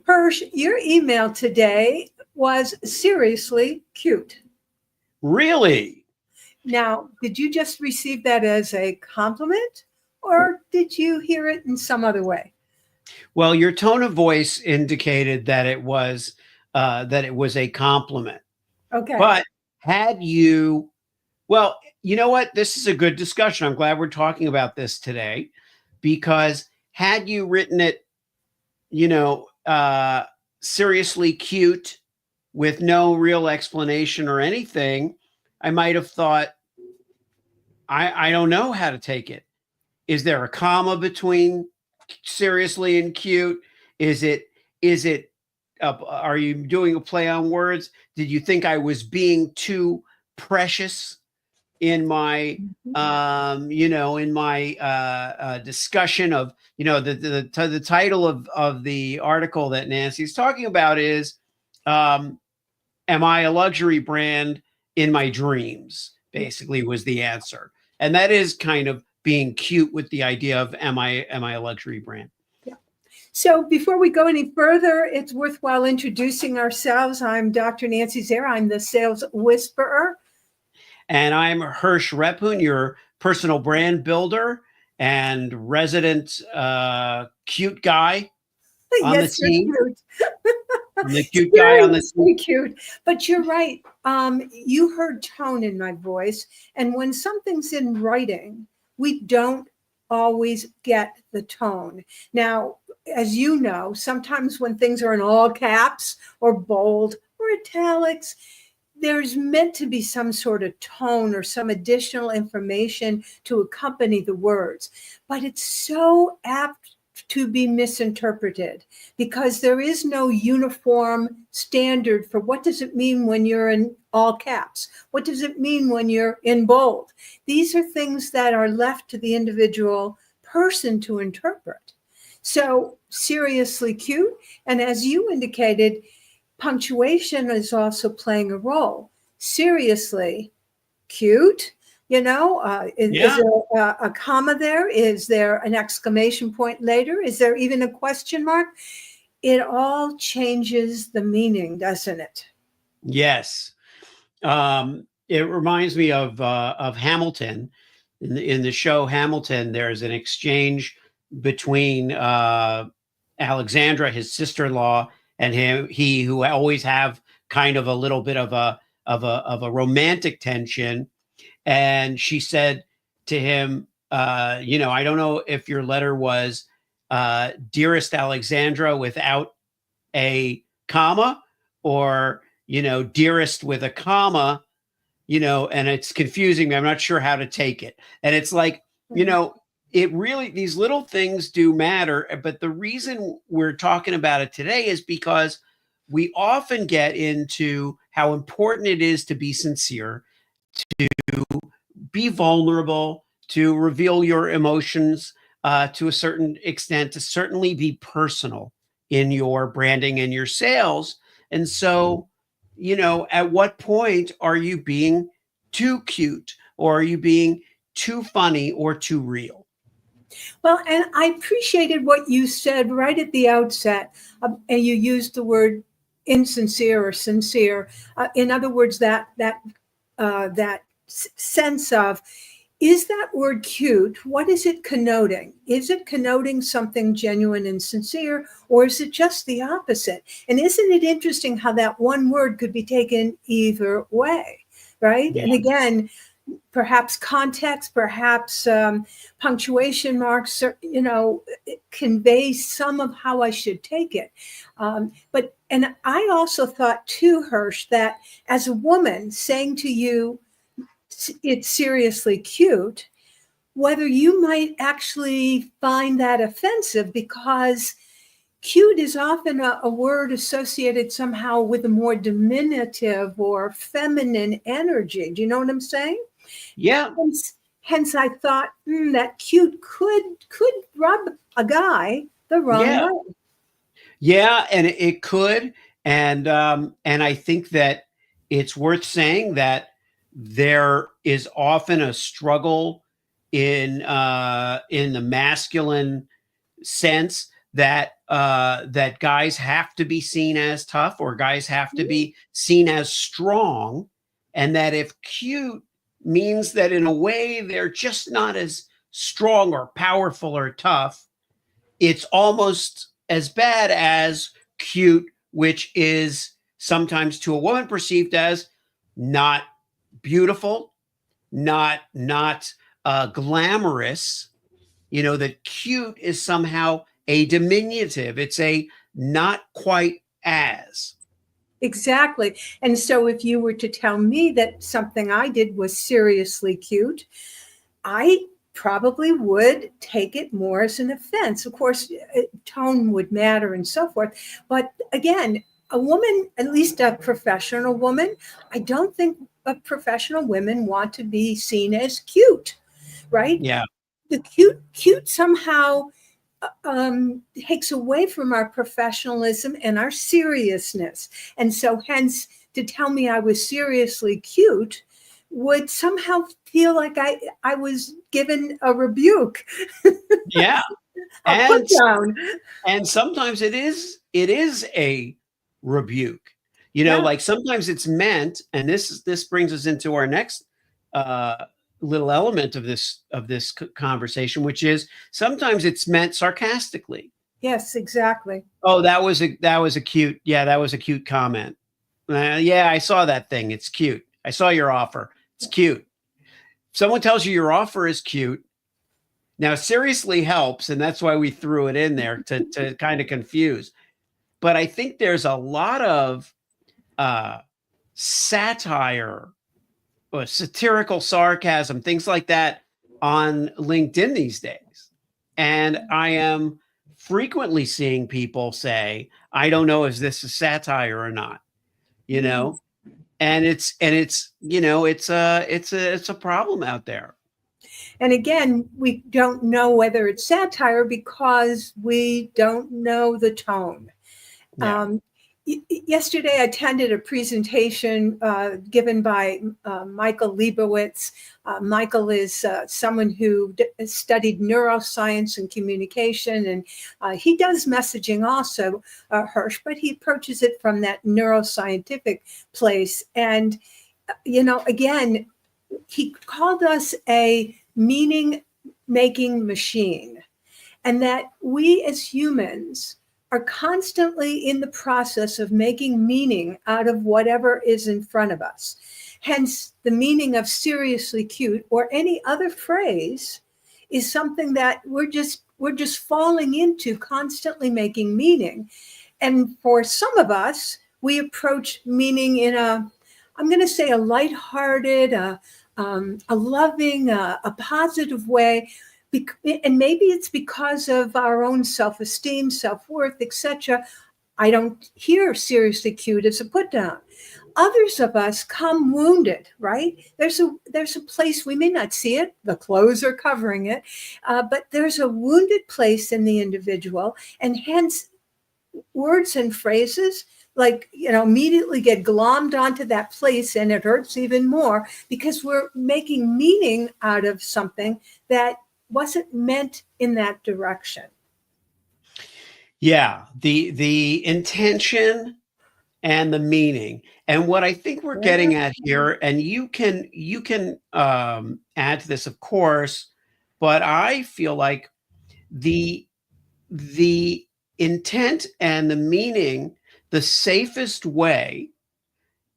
Hirsch, your email today was seriously cute. Really? Now, did you just receive that as a compliment or did you hear it in some other way? Well, your tone of voice indicated that it was a compliment. Okay. But had you, well, you know what? This is a good discussion. I'm glad we're talking about this today because had you written it, you know, seriously cute with no real explanation or anything, I might have thought, I don't know how to take it. Is there a comma between seriously and cute? Is it are you doing a play on words? Did you think I was being too precious in my discussion of the title of the article that Nancy's talking about is um, am I a luxury brand in my dreams? Basically was the answer. And that is kind of being cute with the idea of am I a luxury brand? Yeah. So before we go any further, it's worthwhile introducing ourselves. I'm Dr. Nancy Zara. I'm the sales whisperer. And I'm Hirsch Repun, your personal brand builder and resident cute guy on the Yes, you're team. cute. I'm the cute guy on the team. Cute. But you're right. You heard tone in my voice. And when something's in writing, we don't always get the tone. Now, as you know, sometimes when things are in all caps or bold or italics, there's meant to be some sort of tone or some additional information to accompany the words. But it's so apt to be misinterpreted because there is no uniform standard for what does it mean when you're in all caps? What does it mean when you're in bold? These are things that are left to the individual person to interpret. So seriously cute. And as you indicated, punctuation is also playing a role. Seriously cute. Is there a comma there? Is there an exclamation point later? Is there even a question mark? It all changes the meaning, doesn't it? Yes. It reminds me of Hamilton. In the show Hamilton, there's an exchange between Alexandra, his sister-in-law, and he who always have kind of a little bit of a romantic tension. And she said to him, I don't know if your letter was dearest Alexandra without a comma or, dearest with a comma, and it's confusing me. I'm not sure how to take it. And it's like, it really, these little things do matter. But the reason we're talking about it today is because we often get into how important it is to be sincere, to be vulnerable, to reveal your emotions to a certain extent, to certainly be personal in your branding and your sales. And so, at what point are you being too cute or are you being too funny or too real? Well, and I appreciated what you said right at the outset, and you used the word insincere or sincere. In other words, that sense of, is that word cute? What is it connoting? Is it connoting something genuine and sincere, or is it just the opposite? And isn't it interesting how that one word could be taken either way, right? Yeah. And again, perhaps context, perhaps punctuation marks, convey some of how I should take it. And I also thought too, Hirsch, that as a woman saying to you, it's seriously cute, whether you might actually find that offensive because cute is often a word associated somehow with a more diminutive or feminine energy. Do you know what I'm saying? Yeah. Hence I thought that cute could rub a guy the wrong way. Yeah, and it could. And I think that it's worth saying that there is often a struggle in the masculine sense that guys have to be seen as tough, or guys have to be seen as strong, and that if cute means that in a way they're just not as strong or powerful or tough, it's almost as bad as cute, which is sometimes to a woman perceived as not beautiful, not glamorous. You know, that cute is somehow a diminutive. It's a not quite as. Exactly. And so if you were to tell me that something I did was seriously cute, I probably would take it more as an offense. Of course, tone would matter and so forth. But again, a woman, at least a professional woman, I don't think professional women want to be seen as cute, right? Yeah. The cute somehow takes away from our professionalism and our seriousness. And so hence to tell me I was seriously cute would somehow feel like I was given a rebuke. Yeah. A put down. And sometimes it is a rebuke. You know, Yeah. like sometimes it's meant, and this brings us into our next little element of this conversation, which is sometimes it's meant sarcastically. Yes, exactly. Oh, that was a cute, yeah, that was a cute comment. Yeah, I saw that thing. It's cute. I saw your offer. It's cute. If someone tells you your offer is cute, now seriously helps, and that's why we threw it in there to kind of confuse. But I think there's a lot of satire or satirical sarcasm, things like that on LinkedIn these days. And I am frequently seeing people say, I don't know if this is satire or not, you know? And it's you know, it's a problem out there. And again, we don't know whether it's satire because we don't know the tone. Yeah. Yesterday, I attended a presentation given by Michael Leibowitz. Michael is someone who studied neuroscience and communication, and he does messaging also, Hirsch, but he approaches it from that neuroscientific place. And, you know, again, he called us a meaning-making machine, and that we as humans are constantly in the process of making meaning out of whatever is in front of us. Hence, the meaning of seriously cute or any other phrase is something that we're just falling into, constantly making meaning. And for some of us, we approach meaning in I'm going to say a lighthearted, a loving, a positive way. And maybe it's because of our own self-esteem, self-worth, etc. I don't hear seriously cute as a put down. Others of us come wounded, right? There's a place, we may not see it, the clothes are covering it, but there's a wounded place in the individual, and hence words and phrases like, you know, immediately get glommed onto that place, and it hurts even more because we're making meaning out of something that wasn't meant in that direction. Yeah, the intention and the meaning. And what I think we're getting at here, and you can add to this, of course, but I feel like the intent and the meaning, the safest way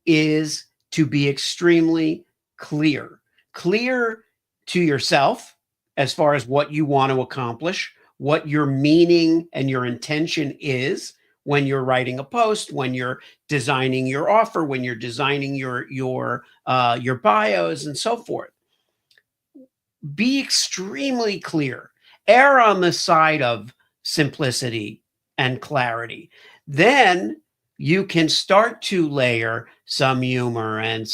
is to be extremely clear. Clear to yourself as far as what you want to accomplish, what your meaning and your intention is when you're writing a post, when you're designing your offer, when you're designing your bios and so forth. Be extremely clear. Err on the side of simplicity and clarity. Then you can start to layer some humor and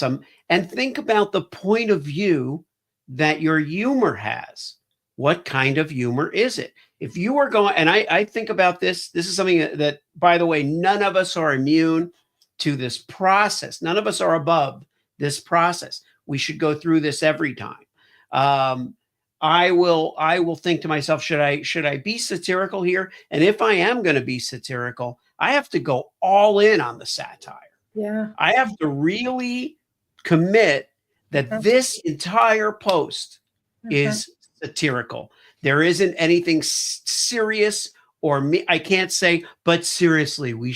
think about the point of view that your humor has. What kind of humor is it? If you are going, and I think about this is something that, by the way, none of us are immune to this process. None of us are above this process. We should go through this every time. I will think to myself, should I be satirical here? And if I am going to be satirical, I have to go all in on the satire. Yeah. I have to really commit that Uh-huh. this entire post Uh-huh. is satirical. There isn't anything serious or me. I can't say, but seriously, we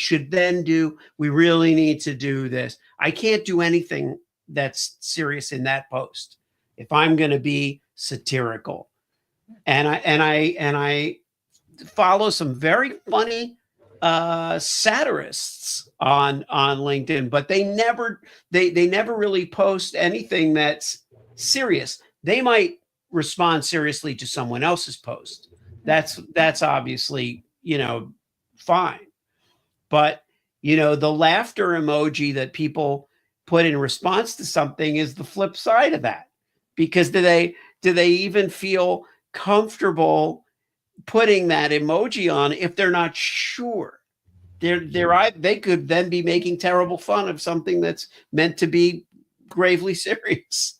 really need to do this. I can't do anything that's serious in that post if I'm going to be satirical. And I follow some very funny satirists on LinkedIn, but they never really post anything that's serious. They might respond seriously to someone else's post. That's obviously, fine. But the laughter emoji that people put in response to something is the flip side of that. Because do they even feel comfortable putting that emoji on if they're not sure? They could then be making terrible fun of something that's meant to be gravely serious.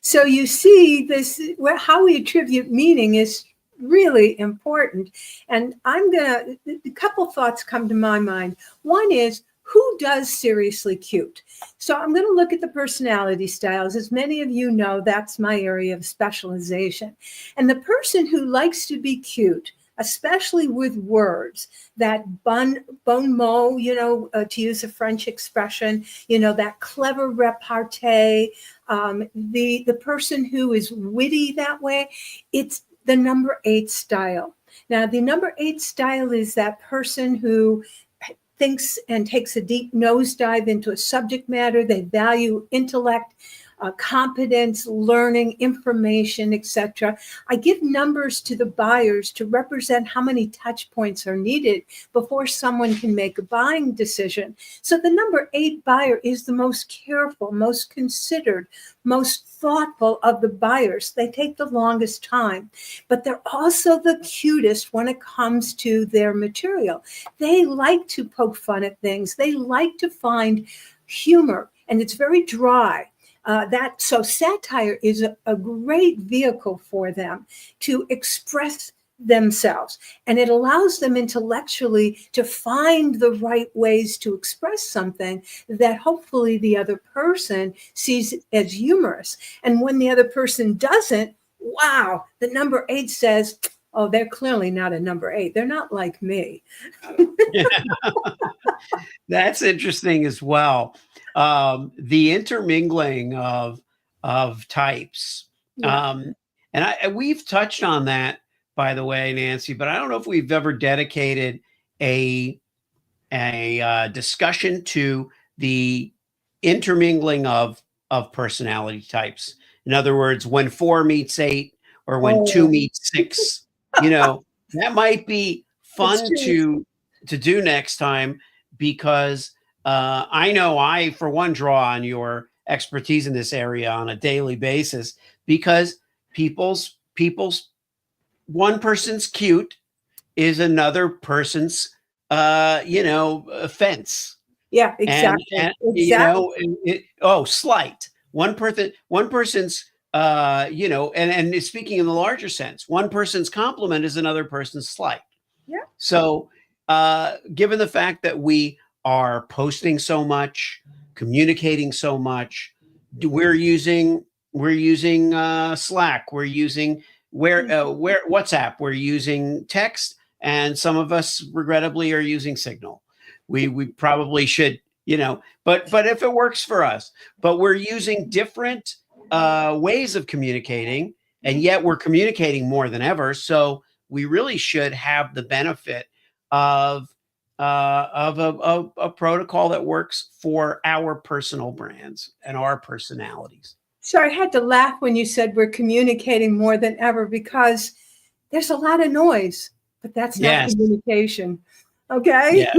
So you see this, how we attribute meaning is really important. And a couple thoughts come to my mind. One is, who does seriously cute? So I'm going to look at the personality styles. As many of you know, that's my area of specialization. And the person who likes to be cute, especially with words, that bon mot, to use a French expression, that clever repartee, the person who is witty that way, it's the number 8 style. Now, the number 8 style is that person who thinks and takes a deep nosedive into a subject matter. They value intellect, competence, learning, information, etc. I give numbers to the buyers to represent how many touch points are needed before someone can make a buying decision. So the number 8 buyer is the most careful, most considered, most thoughtful of the buyers. They take the longest time, but they're also the cutest when it comes to their material. They like to poke fun at things. They like to find humor, and it's very dry. So satire is a great vehicle for them to express themselves, and it allows them intellectually to find the right ways to express something that hopefully the other person sees as humorous. And when the other person doesn't, wow, the number 8 says, oh, they're clearly not a number 8. They're not like me. That's interesting as well. The intermingling of types, Yeah. and we've touched on that, by the way, Nancy. But I don't know if we've ever dedicated a discussion to the intermingling of personality types. In other words, when 4 meets 8, or when 2 Oh, meets 6, that might be it's fun true. to do next time, because I know I, for one, draw on your expertise in this area on a daily basis, because people's one person's cute is another person's offense. Yeah, and exactly. and Exactly. slight. One person's and speaking in the larger sense, one person's compliment is another person's slight. Yeah. So given the fact that we are posting so much, communicating so much, we're using Slack, we're using where WhatsApp, we're using text, and some of us regrettably are using Signal. We probably should, but if it works for us, but we're using different ways of communicating, and yet we're communicating more than ever. So we really should have the benefit of a protocol that works for our personal brands and our personalities. So I had to laugh when you said we're communicating more than ever, because there's a lot of noise, but that's not Yes. communication. Okay? Yeah.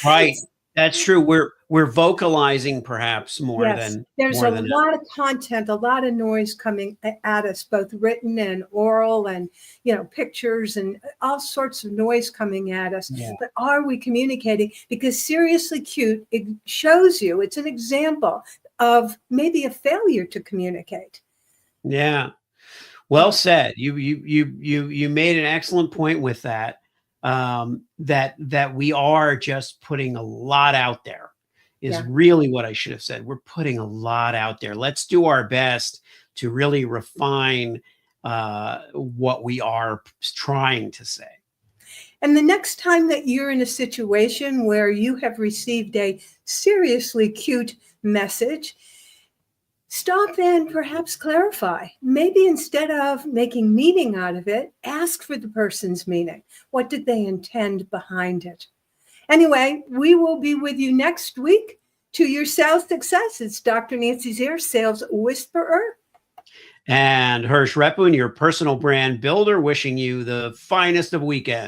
Right. That's true. We're vocalizing perhaps more Yes, than there's more a than lot of content, a lot of noise coming at us, both written and oral, and pictures, and all sorts of noise coming at us. Yeah. But are we communicating? Because Seriously Cute, it shows you, it's an example of maybe a failure to communicate. Yeah. Well said. You made an excellent point with that. That we are just putting a lot out there is Yeah. really what I should have said. We're putting a lot out there. Let's do our best to really refine what we are trying to say. And the next time that you're in a situation where you have received a seriously cute message, stop and perhaps clarify. Maybe instead of making meaning out of it, ask for the person's meaning. What did they intend behind it? Anyway, we will be with you next week. To your sales success, it's Dr. Nancy Zier, Sales Whisperer. And Hirsch Repun, your personal brand builder, wishing you the finest of weekends.